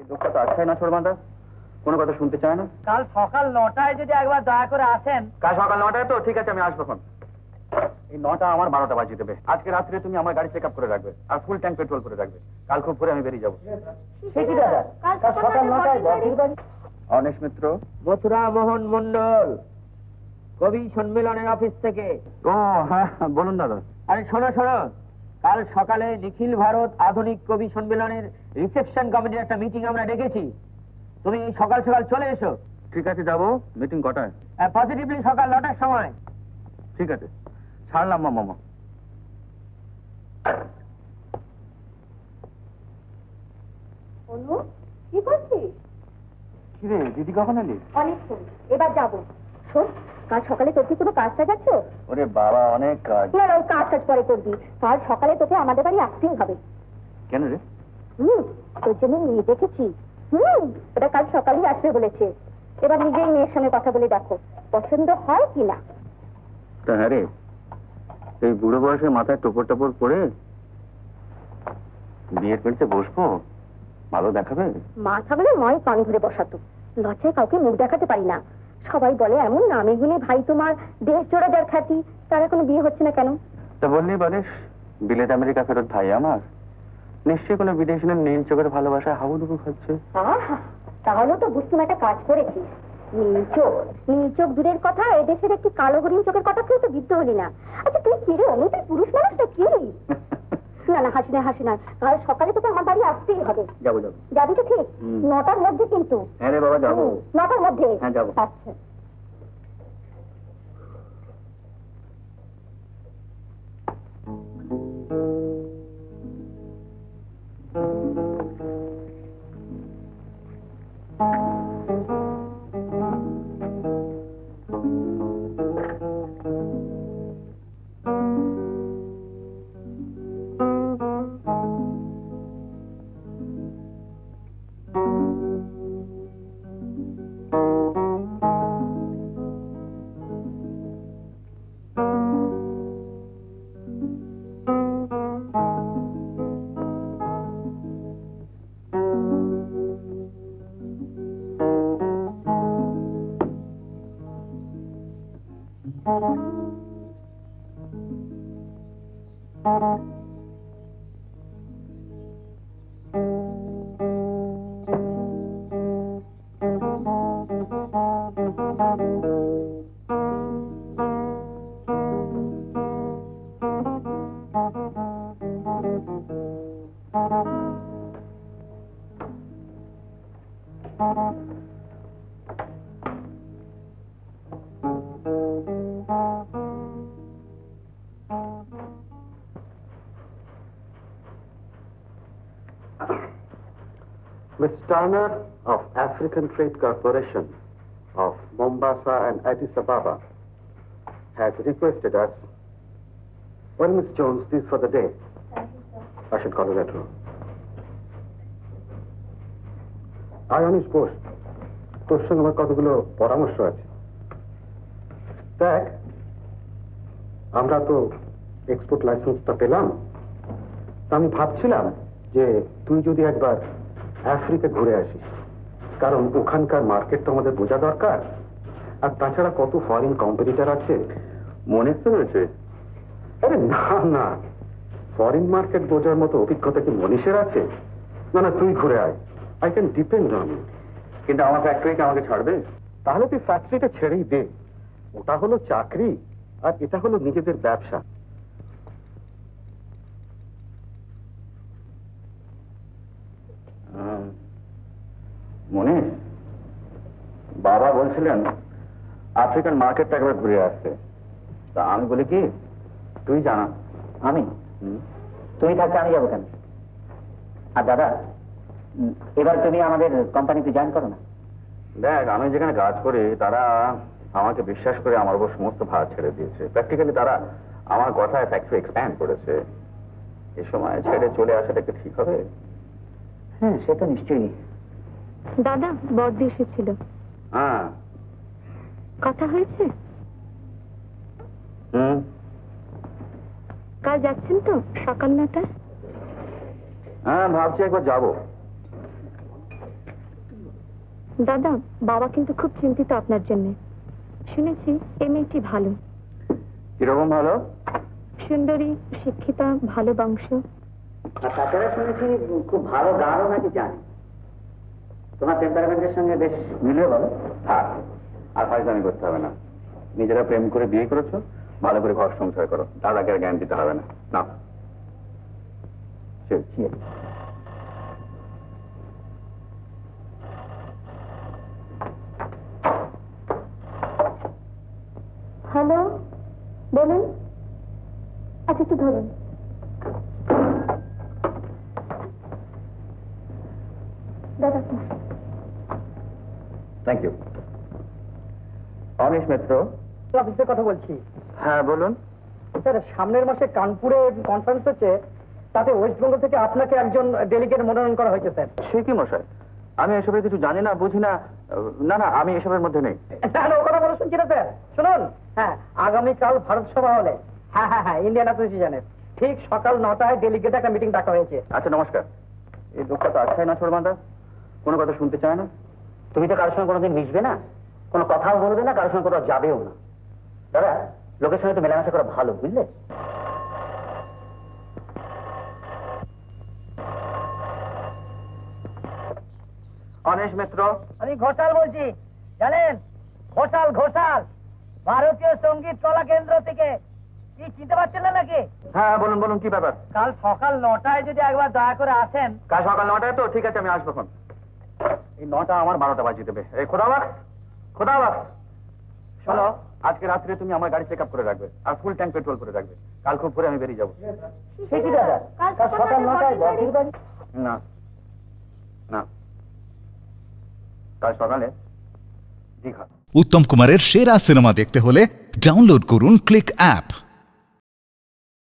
লোকটা তো আছেই না ছোড়বান্ধা, কোনো কথা শুনতে চায় না। কাল সকাল 9টায় যদি একবার দয়া করে আসেন। কাল সকাল 9টায় তো ঠিক আছে, আমি আসবো। এই 9টা আমার 12টা বাজিয়ে দেবে। আজকে রাত্রে তুমি আমার গাড়ি চেক আপ করে রাখবে আর ফুল ট্যাঙ্ক পেট্রোল করে রাখবে। কাল খুব ভোরে আমি বেরিয়ে যাবো। কাল সকাল 9টায় অনেশ মিত্র, মথুরা মোহন মন্ডল, কবি সম্মেলনের অফিস থেকে। ও হ্যাঁ বলুন দাদা। আরে শোনো শোনো, কাল সকালে নিখিল ভারত আধুনিক কবি সম্মেলনের রিসেপশন কমিটির একটা মিটিং আমরা ডেকেছি। তুমি সকাল সকাল চলে এসো। ঠিক আছে, যাবো। মিটিং কটায়? পজিটিভলি সকাল 9টার সময়। ঠিক আছে, ছাড়লাম মামা। অনু, কি করছিস? কি রে দিদি, কখন এলি? অনেকক্ষণ, এবার যাবো। শোন, কাল সকালে তোর কি কোনো কাজ টাজ আছে? ওরে বাবা, অনেক কাজ। না, ওই কাজ টাজ পরে করবি। কাল সকালে তোকে আমাদের বাড়ি আসতেই হবে। কেন রে? তোর জন্য মেয়ে দেখেছি। ওটা কাল সকালেই আসবে বলেছে। এবার নিজেই মেয়ের সঙ্গে কথা বলে দেখো পছন্দ হয় কি না। তা হ্যাঁ রে, এই বুড়ো বয়সে মাথায় টোপর টোপর পরে বিয়ের পেলতে বসবো, ভালো দেখাবে? মা থাকলে ময় কান ধরে বসাতো। লজ্জায় কাউকে মুখ দেখাতে পারি না। সবাই বলে এমন নামে গুনে ভাই তোমার, দেশ জোড়া যার খ্যাতি, তার এখনো বিয়ে হচ্ছে না কেন? তা বললেই বলিস, বিলেত আমেরিকা ফেরত ভাই আমার নিশ্চয়ই কোনো বিদেশিনের নীল চোখের ভালোবাসায় হাবুডুবু খাচ্ছে। তাহলে তো বুঝতে একটা কাজ করেছিস। নীল চোখ দূরের কথা, এদেশের একটি কালো হরিণ চোখের কথা কেউ তো বিদ্য হলি না। আচ্ছা তুই কি রে অনু, তুই পুরুষ মানুষটা কি? না না, হাসি না হাসি না, কাল সকালে তোকে আমার বাড়ি আসতেই হবে। যাবো যাবো। যাবি তো ঠিক? 9টার মধ্যে কিন্তু। হ্যাঁ রে বাবা, যাবো। 9টার মধ্যে? হ্যাঁ যাবো। আচ্ছা। Miss Turner of African Trade Corporation of Mombasa and Addis Ababa has requested us. Well, Miss Jones, this for the day. Thank you, sir. I should call you later. Ionis Post. তোর সঙ্গে আমার কতগুলো পরামর্শ আছে। দেখ, আমরা তো export লাইসেন্সটা পেলাম, আমি ভাবছিলাম যে তুই যদি একবার আফ্রিকা ঘুরে আসিস, কারণ ওখানকার মার্কেট তো আমাদের বোঝা দরকার। আর তাছাড়া কত ফরেন কম্পিটিটর আছে। মনে তো রয়েছে? আরে না না, ফরেন মার্কেট বোঝার মতো অভিজ্ঞতা কি মনীষের আছে? না না, তুই ঘুরে আয়, I can depend on you. কিন্তু আমার ফ্যাক্টরিকে আমাকে ছাড়বে? তাহলে তুই ফ্যাক্টরিটা ছেড়েই দে। ওটা হলো চাকরি আর এটা হলো নিজেদের ব্যবসা। মনে বাবা বলছিলেন আফ্রিকান মার্কেটটা একবার ঘুরে আসছে। তা আমি বলি কি, তুই জানা। আমি? তুমি থাকতে আমি যাবো কেন? আর দাদা, এবার তুমি আমাদের কোম্পানিতে জয়েন করো না? দেখ, আমি যেখানে কাজ করি তারা আমাকে বিশ্বাস করে আমার উপর সমস্ত ভার ছেড়ে দিয়েছে। প্র্যাকটিক্যালি তারা আমার কথায় ফ্যাক্টরি এক্সপ্যান্ড করেছে। এই সময় ছেড়ে চলে আসাটা কি ঠিক হবে? হ্যাঁ, সে তো নিশ্চয়ই। দাদা, বড়দি এসেছিল। হ্যাঁ। কথা হয়েছে? কাল যাচ্ছেন তো সকাল 9টায়? হ্যাঁ, ভাবছি একবার যাবো। দাদা, বাবা কিন্তু খুব চিন্তিত আপনার জন্য। শুনেছি এই মেয়েটি ভালো, কিরকম ভালো? সুন্দরী, শিক্ষিতা, ভালো বংশ। আর তাছাড়া শুনেছি খুব ভালো গানও নাকি জানে। তোমার টেম্পারামেন্টের সঙ্গে বেশ মিলবে বলো। থাক, আর ফাইজলামি করতে হবে না। নিজেরা প্রেম করে বিয়ে করেছো, ভালো করে ঘর সংসার করো, দাদাকে আর জ্ঞান দিতে হবে না। না হ্যালো, বলুন। আচ্ছা, একটু ধরুন। দাদা, থ্যাংক ইউ। অনিশ মিত্র অফিসের কথা বলছি। হ্যাঁ বলুন। স্যার, সামনের মাসে কানপুরে কনফারেন্স হচ্ছে, তাতে ওয়েস্ট বেঙ্গল থেকে আপনাকে একজন ডেলিগেট মনোনয়ন করা হয়েছে স্যার। সে কি মশাই, আমি এসবের কিছু জানি না, বুঝি না। না না, আমি এসবের মধ্যে নেই। তাহলে ও কথা বলে শুনছি না স্যার। শুনুন, হ্যাঁ, আগামীকাল ভারত সভা হলে, হ্যাঁ হ্যাঁ হ্যাঁ, ইন্ডিয়ান অ্যাসোসিয়েশনের ঠিক সকাল 9টায় ডেলিগেট একটা মিটিং ডাকা হয়েছে। আচ্ছা নমস্কার। এই লোকটা তো আছেই না ছোড়বান্ধা, কোনো কথা শুনতে চায় না। তুমি তো কারোর সঙ্গে কোনোদিন মিশবে না, কোনো কথাও বলবে না, কারোর সঙ্গে কোথাও যাবেও না। দাদা, লোকের সঙ্গে তো মেলামেশা করা ভালো, বুঝলে? অনিশ মিত্র। আমি ঘোষাল বলছি, জানেন? ঘোষাল ঘোষাল, ভারতীয় সঙ্গীত কলা কেন্দ্র থেকে। কি চিনতে পারছেন না নাকি? হ্যাঁ বলুন বলুন, কি ব্যাপার? কাল সকাল 9টায় যদি একবার দয়া করে আসেন। কাল সকাল 9টায় তো? ঠিক আছে, আমি আসবো। এই 9টা আমার 12টা বাজিয়ে দেবে। এই খোদাবাক্স, খোদাবাক্স। শোনো, আজকে রাত্রে তুমি আমার গাড়ি চেক আপ করে রাখবে আর ফুল ট্যাঙ্ক পেট্রোল করে রাখবে। কাল খুব ভোরে আমি বেরিয়ে যাবো। সে কি দাদা, কাল সকাল 9টায় বকরির বাড়ি? না না, কাল সকালে দীঘা। উত্তম কুমারের সেরা সিনেমা দেখতে হলে ডাউনলোড করুন ক্লিক অ্যাপ।